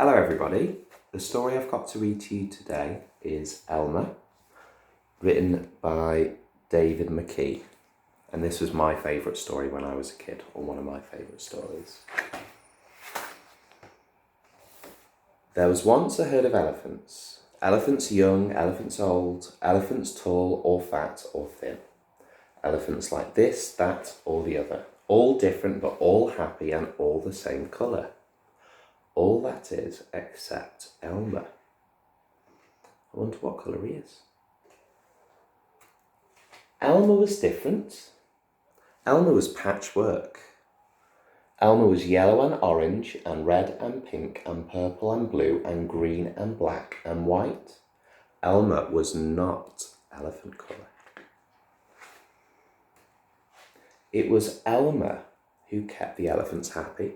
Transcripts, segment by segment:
Hello everybody, the story I've got to read to you today is Elmer, written by David McKee, and this was my favourite story when I was a kid, or one of my favourite stories. There was once a herd of elephants. Elephants young, elephants old, elephants tall or fat or thin. Elephants like this, that or the other, all different but all happy and all the same colour. All that is, except Elmer. I wonder what colour he is. Elmer was different. Elmer was patchwork. Elmer was yellow and orange and red and pink and purple and blue and green and black and white. Elmer was not elephant colour. It was Elmer who kept the elephants happy.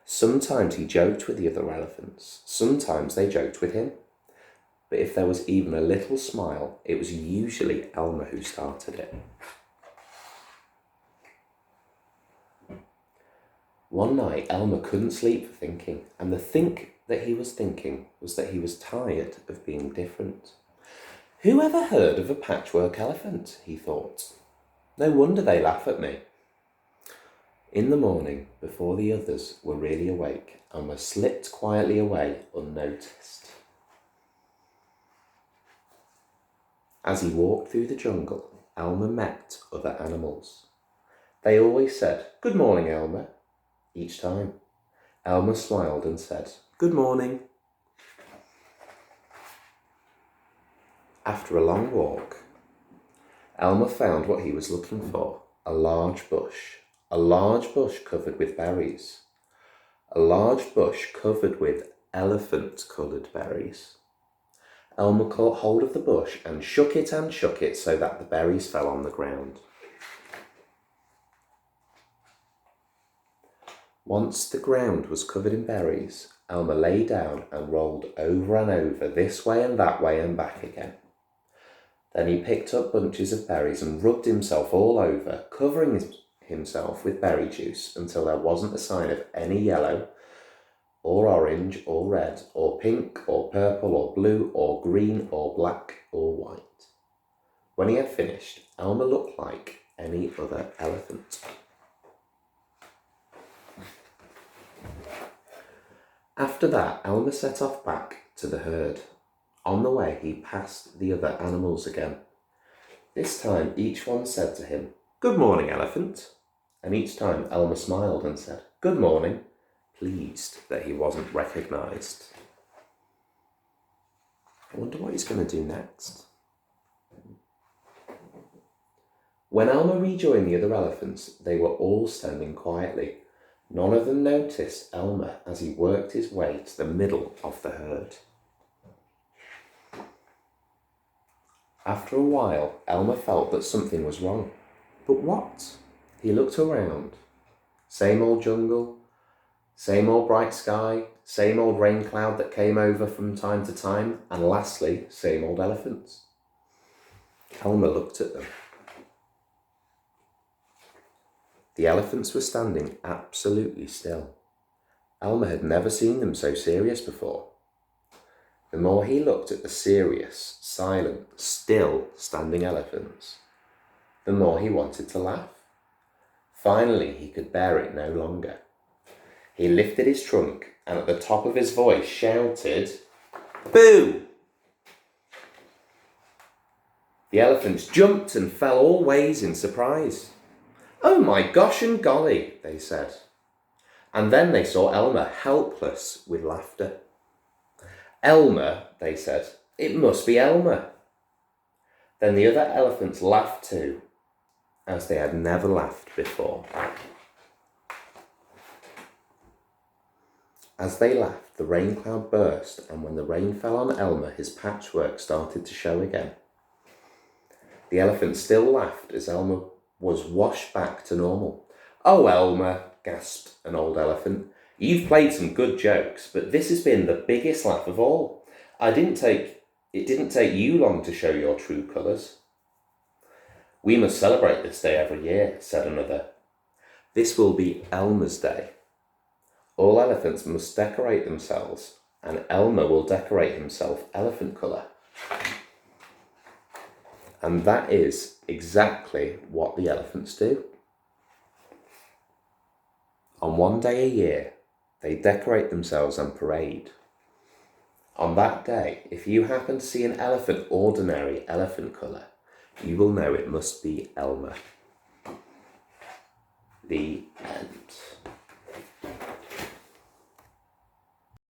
Sometimes he joked with the other elephants. Sometimes they joked with him. But if there was even a little smile, it was usually Elmer who started it. One night, Elmer couldn't sleep for thinking, and the think that he was thinking was that he was tired of being different. Who ever heard of a patchwork elephant, he thought. No wonder they laugh at me. In the morning, before the others were really awake, Elmer slipped quietly away unnoticed. As he walked through the jungle, Elmer met other animals. They always said, "Good morning, Elmer." Each time, Elmer smiled and said, "Good morning." After a long walk, Elmer found what he was looking for, a large bush covered with berries, a large bush covered with elephant-coloured berries. Elmer caught hold of the bush and shook it so that the berries fell on the ground. Once the ground was covered in berries, Elmer lay down and rolled over and over, this way and that way and back again. Then he picked up bunches of berries and rubbed himself all over, covering himself with berry juice until there wasn't a sign of any yellow or orange or red or pink or purple or blue or green or black or white. When he had finished, Elmer looked like any other elephant. After that, Elmer set off back to the herd. On the way, he passed the other animals again. This time, each one said to him, "Good morning, elephant." And each time, Elmer smiled and said, "Good morning," pleased that he wasn't recognised. I wonder what he's going to do next. When Elmer rejoined the other elephants, they were all standing quietly. None of them noticed Elmer as he worked his way to the middle of the herd. After a while, Elmer felt that something was wrong. But what? He looked around. Same old jungle, same old bright sky, same old rain cloud that came over from time to time, and lastly, same old elephants. Elmer looked at them. The elephants were standing absolutely still. Elmer had never seen them so serious before. The more he looked at the serious, silent, still standing elephants, the more he wanted to laugh. Finally, he could bear it no longer. He lifted his trunk and at the top of his voice shouted, "Boo!" The elephants jumped and fell all ways in surprise. "Oh my gosh and golly," they said. And then they saw Elmer helpless with laughter. "Elmer," they said. "It must be Elmer." Then the other elephants laughed too, as they had never laughed before. As they laughed, the rain cloud burst, and when the rain fell on Elmer, his patchwork started to show again. The elephants still laughed as Elmer was washed back to normal. "Oh, Elmer," gasped an old elephant, "you've played some good jokes, but this has been the biggest laugh of all. It didn't take you long to show your true colours." "We must celebrate this day every year," said another. "This will be Elmer's Day." All elephants must decorate themselves, and Elmer will decorate himself elephant colour. And that is exactly what the elephants do. On one day a year, they decorate themselves and parade. On that day, if you happen to see an elephant ordinary elephant colour, you will know it must be Elmer. The end.